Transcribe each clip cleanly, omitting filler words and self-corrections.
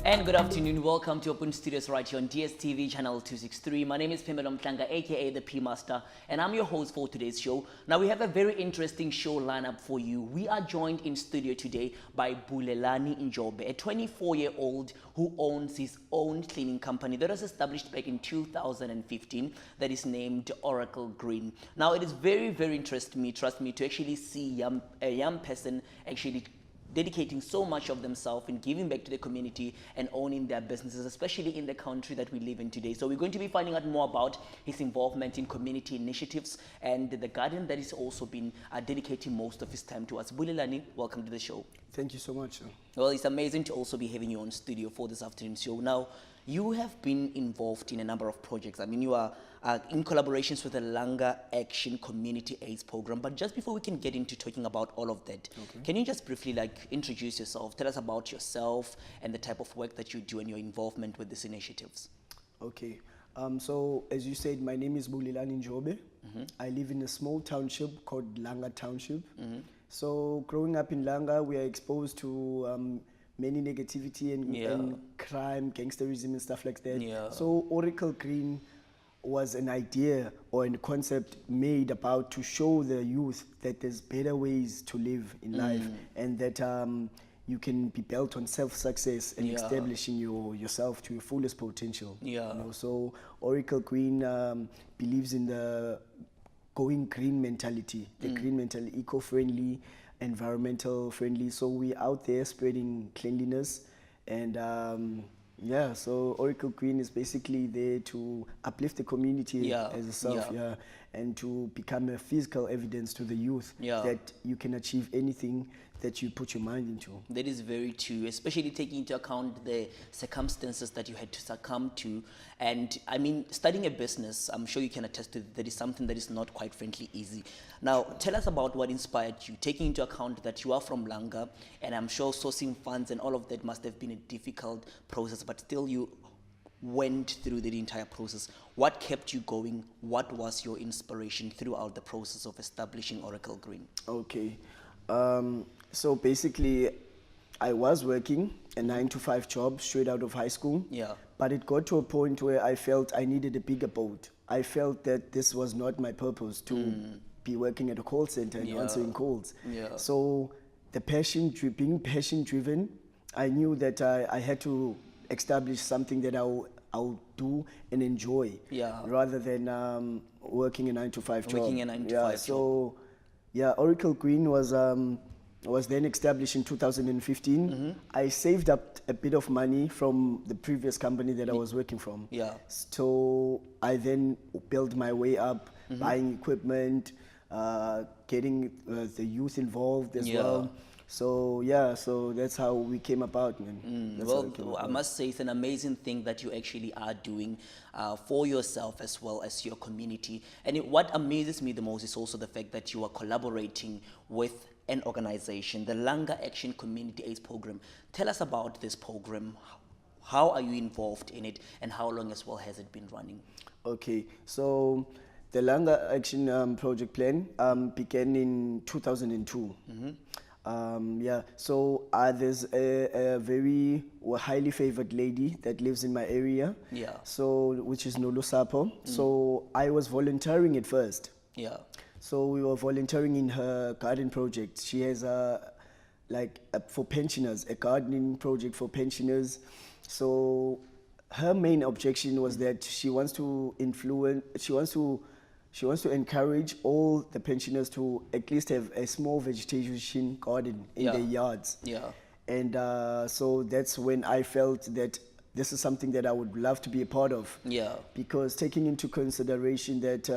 And good afternoon. Welcome to Open Studios right here on DSTV channel 263. My name is Phemelo, Langa, aka the P Master, and I'm your host for today's show. Now we have a very interesting show lineup for you. We are joined in studio today by Bulelani in Jobe, a 24-year-old who owns his own cleaning company that was established back in 2015 that is named Oracle Green. Now it is very, very interesting me, trust me, to actually see a young person actually dedicating so much of themselves in giving back to the community and owning their businesses, especially in the country that we live in today. So we're going to be finding out more about his involvement in community initiatives and the garden that he's also been dedicating most of his time to us. Bulelani, welcome to the show. Thank you so much, sir. Well, it's amazing to also be having you on studio for this afternoon's show. Now, you have been involved in a number of projects. I mean, you are in collaborations with the Langa Action Community AIDS Program. But just before we can get into talking about all of that, can you just briefly introduce yourself? Tell us about yourself and the type of work that you do and your involvement with these initiatives. Okay. So, as you said, my name is Bulelani Jobe. I live in a small township called Langa Township. So, growing up in Langa, we are exposed to many negativity and crime, gangsterism and stuff like that. So Oracle Green was an idea or a concept made about to show the youth that there's better ways to live in life, and that you can be built on self-success and establishing yourself to your fullest potential. You know? So Oracle Green believes in the going green mentality, the green mentality, eco-friendly, environmental friendly. So we're out there spreading cleanliness, and so Oracle Green is basically there to uplift the community as itself, and to become a physical evidence to the youth that you can achieve anything that you put your mind into. That is very true, especially taking into account the circumstances that you had to succumb to. And I mean, starting a business, I'm sure you can attest to that is something that is not quite frankly easy. Now, tell us about what inspired you, taking into account that you are from Langa, and I'm sure sourcing funds and all of that must have been a difficult process, but still you went through the entire process. What kept you going? What was your inspiration throughout the process of establishing Oracle Green? Okay. So basically, I was working a 9-to-5 job straight out of high school. But it got to a point where I felt I needed a bigger boat. I felt that this was not my purpose to be working at a call center and answering calls. So the being passion driven, I knew that I had to establish something that I'll do and enjoy, rather than working a 9-to-5 job. Working a 9-to-5 job. So Oracle Green was then established in 2015. I saved up a bit of money from the previous company that I was working from. So I then built my way up, buying equipment, getting the youth involved as well. So so that's how we came about, man. Well, I must say it's an amazing thing that you actually are doing for yourself as well as your community. And what amazes me the most is also the fact that you are collaborating with an organization, the Langa Action Community AIDS Program. Tell us about this program. How are you involved in it, and how long as well has it been running? Okay, so the Langa Action Project Plan began in 2002. So there's a very highly favored lady that lives in my area, so which is Nolo Sapo. So I was volunteering at first. So we were volunteering in her garden project. She has for pensioners, a gardening project for pensioners. So her main objection was that she wants to encourage all the pensioners to at least have a small vegetation garden in their yards. And so that's when I felt that this is something that I would love to be a part of. Because taking into consideration that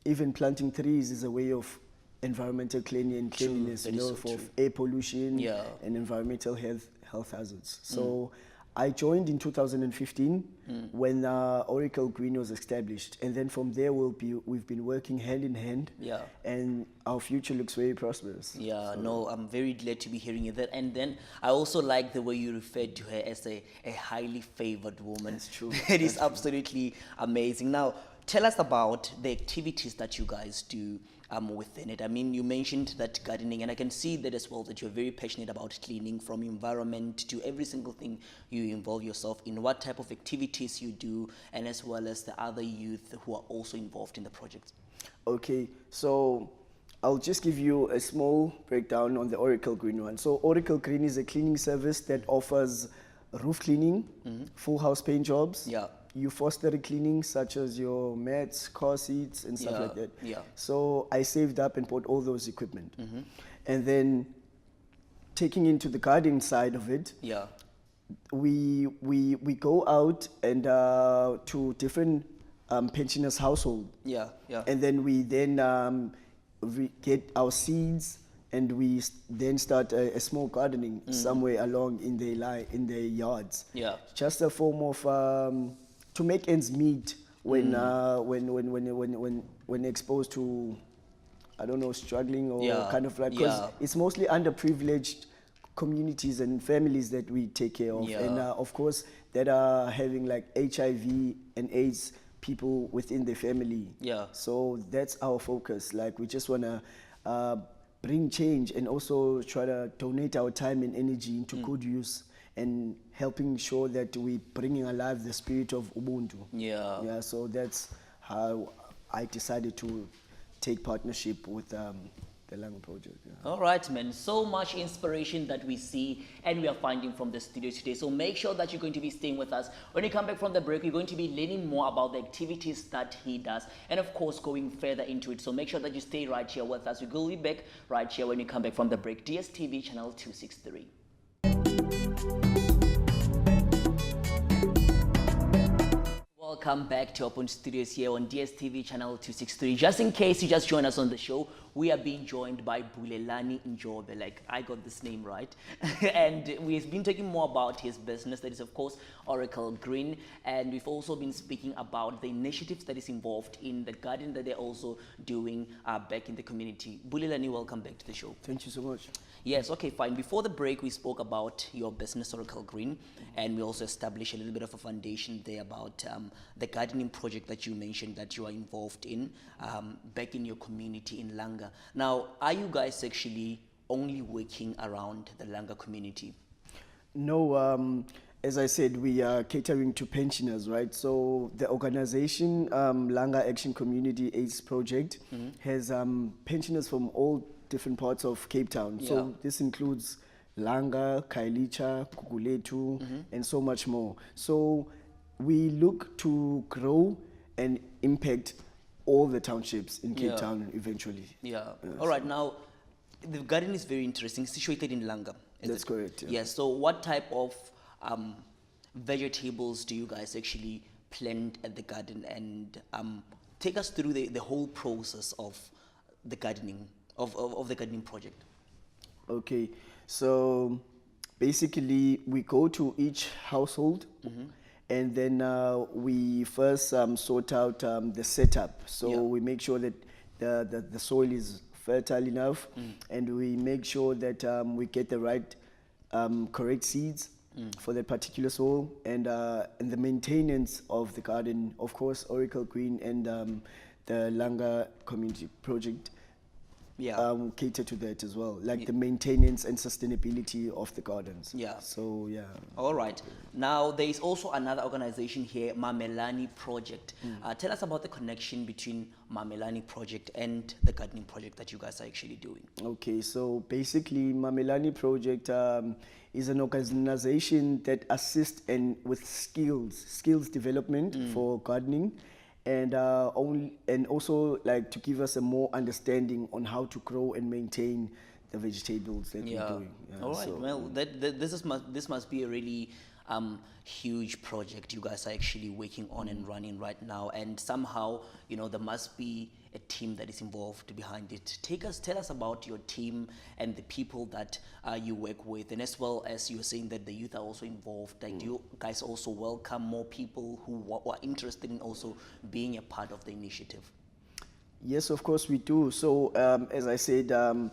even planting trees is a way of environmental cleanliness, for air pollution and environmental health hazards. So I joined in 2015 when Oracle Green was established, and then from there we've been working hand in hand, and our future looks very prosperous. No, I'm very glad to be hearing that. And then I also like the way you referred to her as a highly favored woman. That's true. That is absolutely amazing. Now, tell us about the activities that you guys do within it. I mean, you mentioned that gardening, and I can see that as well, that you're very passionate about cleaning, from environment to every single thing you involve yourself in, what type of activities you do, and as well as the other youth who are also involved in the project. Okay, so I'll just give you a small breakdown on the Oracle Green one. So Oracle Green is a cleaning service that offers roof cleaning, full house paint jobs, Yeah. upholstery cleaning such as your mats, car seats, and stuff Yeah, like that. yeah. So I saved up and bought all those equipment. And then taking into the garden side of it, Yeah. we go out and to different pensioners' household. Yeah. Yeah. And then we get our seeds, and we then start a small gardening somewhere along in their yards. Yeah. Just a form of to make ends meet when exposed to, I don't know, struggling or Yeah. kind of like, because Yeah. it's mostly underprivileged communities and families that we take care of, Yeah. and of course that are having like HIV and AIDS people within the family. Yeah. So that's our focus. Like, we just want to bring change and also try to donate our time and energy into good use and helping sure that we bringing alive the spirit of Ubuntu. Yeah. Yeah. So that's how I decided to take partnership with the Langa project. Yeah. All right, man. So much inspiration that we see and we are finding from the studio today. So make sure that you're going to be staying with us. When you come back from the break, you're going to be learning more about the activities that he does and, of course, going further into it. So make sure that you stay right here with us. We will be back right here when you come back from the break. DSTV channel 263. Welcome back to Open Studios here on DSTV channel 263. Just in case you just joined us on the show, we are being joined by Bulelani Njobe. Like, I got this name right. And we've been talking more about his business, that is, of course, Oracle Green. And we've also been speaking about the initiatives that is involved in the garden that they're also doing back in the community. Bulelani, welcome back to the show. Thank you so much. Yes, okay, fine. Before the break, we spoke about your business, Oracle Green, and we also established a little bit of a foundation there about the gardening project that you mentioned that you are involved in back in your community in Langa. Now, are you guys actually only working around the Langa community? No, as I said, we are catering to pensioners, right? So the organization, Langa Action Community AIDS Project, has pensioners from all different parts of Cape Town. Yeah. So this includes Langa, Kailicha, Kukuletu, and so much more. So we look to grow and impact all the townships in Cape Yeah. Town eventually. Yeah. All right. Now, the garden is very interesting, situated in Langa. That's correct, yeah. Yes. So what type of vegetables do you guys actually plant at the garden? And take us through the whole process of the gardening, of the gardening project. Okay, so basically we go to each household and then we first sort out the setup. So Yeah. we make sure that the soil is fertile enough, and we make sure that we get the right correct seeds for that particular soil, and the maintenance of the garden, of course, Oracle Green and the Langa Community Project Yeah. cater to that as well, like the maintenance and sustainability of the gardens. Yeah. So yeah. All right. Now, there is also another organization here, Mamelani Project. Tell us about the connection between Mamelani Project and the gardening project that you guys are actually doing. Okay, so basically, Mamelani Project is an organization that assists with skills development for gardening, and also like to give us a more understanding on how to grow and maintain the vegetables that we're doing. Yeah, All right. so, Well, this must be a really huge project you guys are actually working on and running right now, and somehow, you know, there must be a team that is involved behind it. Tell us about your team and the people that you work with, and as well as you were saying that the youth are also involved. Like, do you guys also welcome more people who are interested in also being a part of the initiative? yes, of course we do. So as I said, the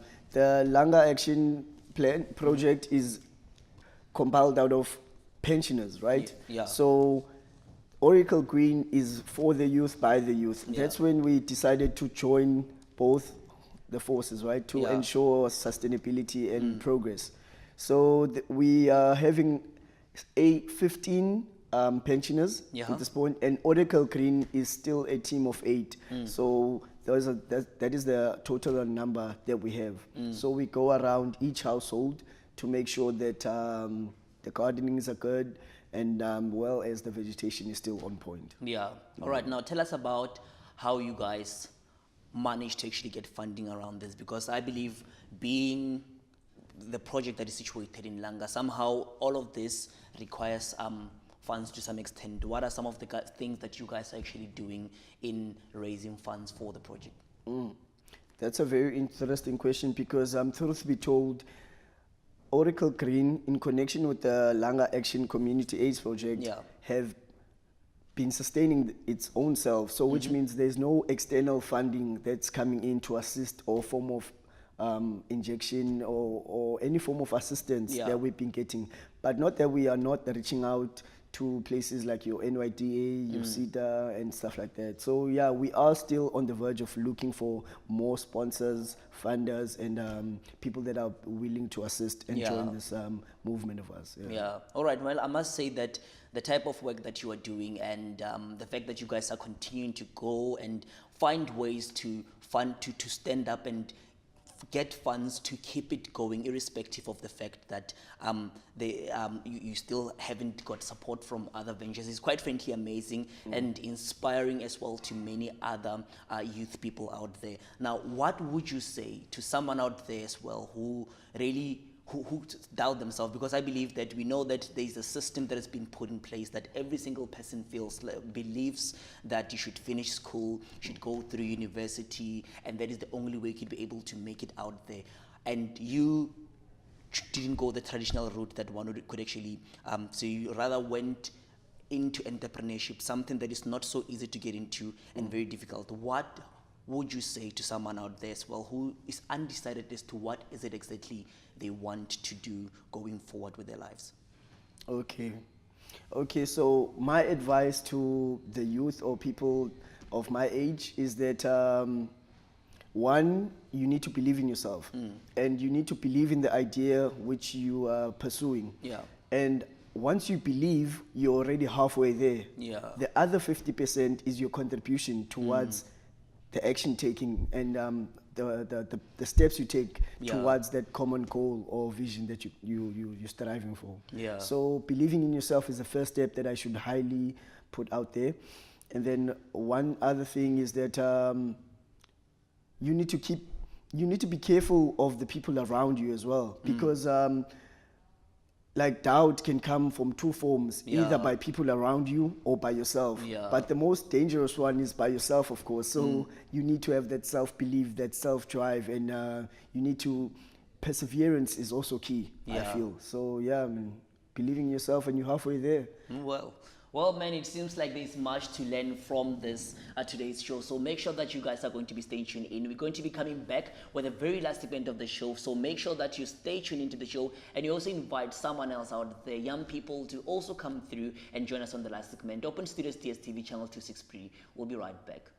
Langa Action Plan project is compiled out of pensioners, right? Yeah. So Oracle Green is for the youth, by the youth. Yeah. That's when we decided to join both the forces, right, to Yeah. ensure sustainability and progress. So we are having 15 pensioners Yeah. at this point, and Oracle Green is still a team of 8. So that is the total number that we have. So we go around each household to make sure that the gardenings are good, and well as the vegetation is still on point. Yeah. All right. Now tell us about how you guys managed to actually get funding around this, because I believe being the project that is situated in Langa, somehow all of this requires funds to some extent. What are some of the things that you guys are actually doing in raising funds for the project? That's a very interesting question, because truth be told, Oracle Green, in connection with the Langa Action Community AIDS Project, Yeah. have been sustaining its own self. So which means there's no external funding that's coming in to assist or form of injection or any form of assistance Yeah. that we've been getting. But not that we are not reaching out to places like your NYDA, your CETA, and stuff like that. So yeah, we are still on the verge of looking for more sponsors, funders, and people that are willing to assist and Yeah. join this movement of us. Yeah. All right. Well, I must say that the type of work that you are doing, and the fact that you guys are continuing to go and find ways to to stand up and get funds to keep it going, irrespective of the fact that you still haven't got support from other ventures, is quite frankly amazing and inspiring as well to many other youth people out there. Now, what would you say to someone out there as well who really who doubt themselves? Because I believe that we know that there is a system that has been put in place that every single person believes that you should finish school, should go through university, and that is the only way you could be able to make it out there. And you didn't go the traditional route that one could actually, so you rather went into entrepreneurship, something that is not so easy to get into and very difficult. What would you say to someone out there as well who is undecided as to what is it exactly they want to do going forward with their lives? Okay, so my advice to the youth or people of my age is that one, you need to believe in yourself, and you need to believe in the idea which you are pursuing. Yeah. And once you believe, you're already halfway there. Yeah. The other 50% is your contribution towards the action taking and the steps you take Yeah. towards that common goal or vision that you're striving for. Yeah. So believing in yourself is the first step that I should highly put out there. And then one other thing is that you need to be careful of the people around you as well, because like doubt can come from two forms, either by people around you or by yourself. Yeah. But the most dangerous one is by yourself, of course. So you need to have that self-belief, that self-drive, and you need to, perseverance is also key, I Yeah. feel. So yeah, believing in yourself, and you're halfway there. Well, man, it seems like there's much to learn from this today's show. So make sure that you guys are going to be staying tuned in. We're going to be coming back with the very last segment of the show. So make sure that you stay tuned into the show, and you also invite someone else out there, young people, to also come through and join us on the last segment. Open Studios DSTV channel 263. We'll be right back.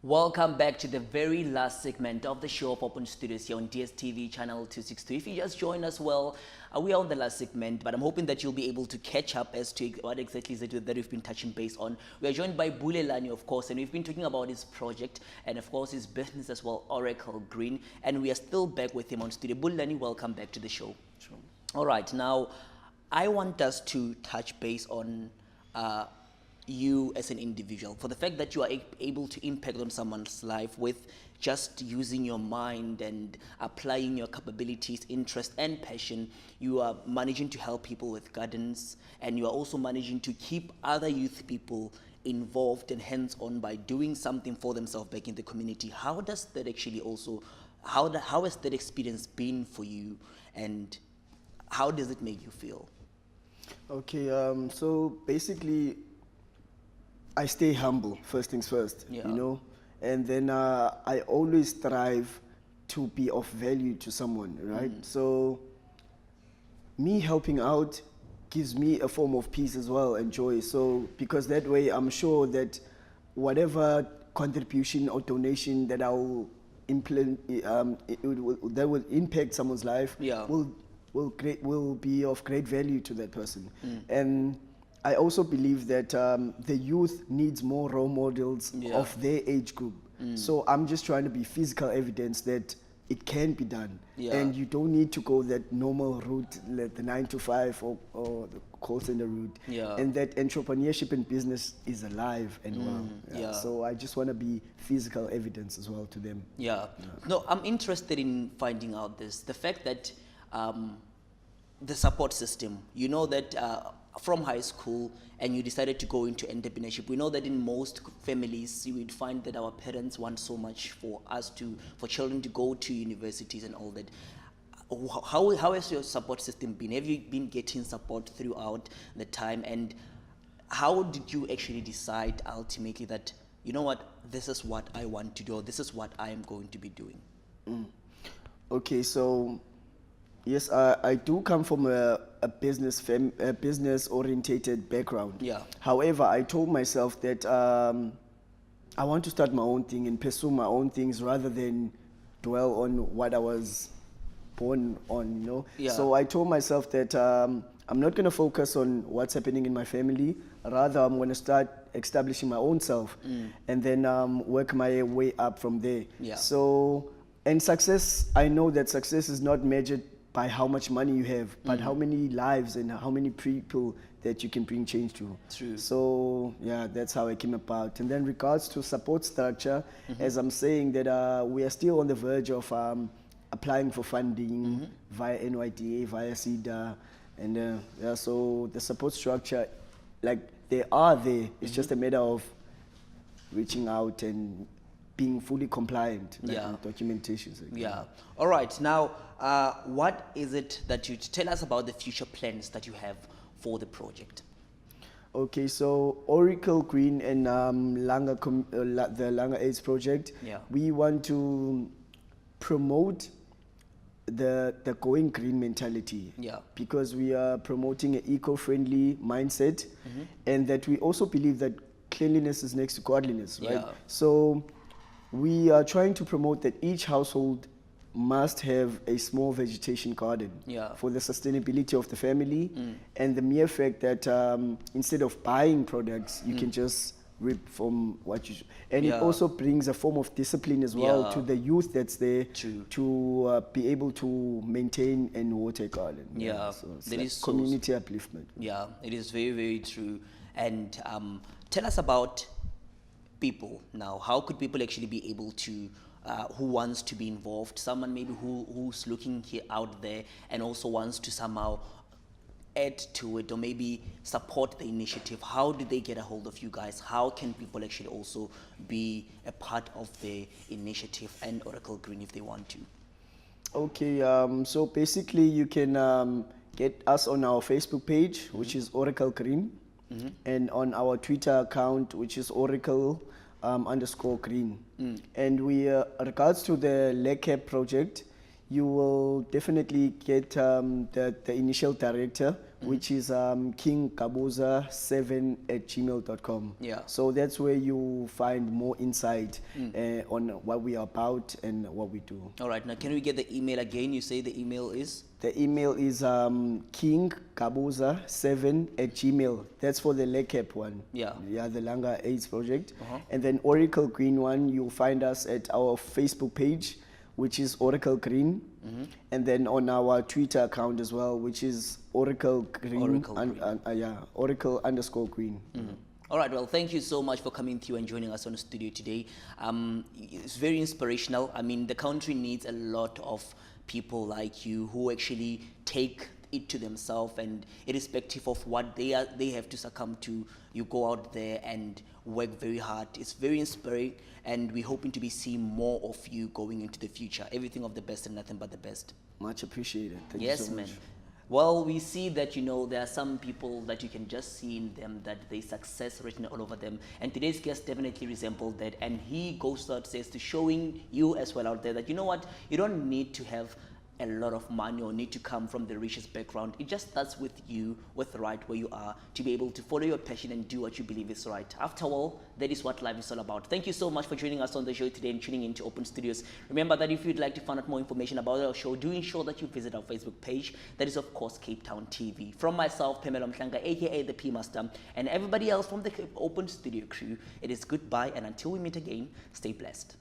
Welcome back to the very last segment of the show of Open Studios here on DSTV channel 263. If you just joined us, well, we are on the last segment, but I'm hoping that you'll be able to catch up as to what exactly is it that we've been touching base on. We are joined by Bulelani, of course, and we've been talking about his project and, of course, his business as well, Oracle Green, and we are still back with him on studio. Bulelani, welcome back to the show. Sure. All right, now, I want us to touch base on you as an individual, for the fact that you are able to impact on someone's life with just using your mind and applying your capabilities, interest, and passion. You are managing to help people with gardens, and you are also managing to keep other youth people involved and hands-on by doing something for themselves back in the community. How does that actually also, how has that experience been for you, and how does it make you feel? Okay, so basically, I stay humble, first things first, Yeah. you know, and then I always strive to be of value to someone, right? So me helping out gives me a form of peace as well and joy. So because that way I'm sure that whatever contribution or donation that I will implement, that will impact someone's life, Yeah. will be of great value to that person. And I also believe that the youth needs more role models Yeah. of their age group. So I'm just trying to be physical evidence that it can be done. Yeah. And you don't need to go that normal route, like the 9 to 5 or the call center route. Yeah. And that entrepreneurship and business is alive and well. Yeah. So I just want to be physical evidence as well to them. Yeah. No, I'm interested in finding out this. The fact that the support system, you know that from high school and you decided to go into entrepreneurship, we know that in most families you would find that our parents want so much for children to go to universities and all that. How has your support system been? Have you been getting support throughout the time? And how did you actually decide ultimately that, you know what, this is what I want to do, or this is what I am going to be doing? Okay, so yes, I do come from a business orientated background. Yeah. However, I told myself that I want to start my own thing and pursue my own things rather than dwell on what I was born on, you know. Yeah. So I told myself that I'm not going to focus on what's happening in my family. Rather, I'm going to start establishing my own self and then work my way up from there. Yeah. So, and success, I know that success is not measured by how much money you have, but how many lives and how many people that you can bring change to. True. So yeah, that's how I came about. And then regards to support structure, as I'm saying that we are still on the verge of applying for funding via NYDA, via CEDA, and yeah, so the support structure, like they are there. It's just a matter of reaching out and being fully compliant, like Yeah. with documentations. Like Yeah. All right. Now, what is it that you tell us about the future plans that you have for the project? Okay, so Oracle Green and Langa, the Langa AIDS project, Yeah. we want to promote the going green mentality. Yeah. Because we are promoting an eco-friendly mindset, and that we also believe that cleanliness is next to godliness, right? Yeah. So we are trying to promote that each household must have a small vegetation garden Yeah. for the sustainability of the family, and the mere fact that instead of buying products, you can just rip from what you and Yeah. it also brings a form of discipline as well Yeah. to the youth that's there True. to be able to maintain and water a garden. Yeah, So it's that like is so- community upliftment. Yeah, it is very, very true. And tell us about people now. How could people actually be able to, who wants to be involved, someone maybe who's looking here out there and also wants to somehow add to it or maybe support the initiative? How do they get a hold of you guys? How can people actually also be a part of the initiative and Oracle Green if they want to? Okay, so basically you can get us on our Facebook page, which is Oracle Green, and on our Twitter account, which is Oracle _ Green. And we, regards to the LECAP project, you will definitely get the initial director, which is kingkabuza7@gmail.com. Yeah. So that's where you find more insight on what we are about and what we do. All right, now can we get the email again? You say the email is? The email is kingkabuza7@gmail. That's for the LECAP one. Yeah. Yeah, the Langa AIDS project. And then Oracle Green one, you'll find us at our Facebook page, which is Oracle Green. And then on our Twitter account as well, which is Oracle Green. Oracle Green. Oracle _ Green. All right, well, thank you so much for coming through and joining us on the studio today. It's very inspirational. I mean, the country needs a lot of people like you who actually take it to themselves, and irrespective of what they have to succumb to, you go out there and work very hard. It's very inspiring, and we're hoping to be seeing more of you going into the future. Everything of the best and nothing but the best. Much appreciated. Thank you Yes, so man. much. Well, we see that, there are some people that you can just see in them that there's success written all over them. And today's guest definitely resembled that. And he goes out, says, to showing you as well out there that, you know what, you don't need to have a lot of money or need to come from the richest background. It just starts with you, with right where you are, to be able to follow your passion and do what you believe is right. After all, that is what life is all about. Thank you so much for joining us on the show today and tuning into Open Studios. Remember that if you'd like to find out more information about our show, do ensure that you visit our Facebook page. That is, of course, Cape Town TV. From myself, Phemelo, aka the P Master, and everybody else from the Open Studio crew, it is goodbye, and until we meet again, stay blessed.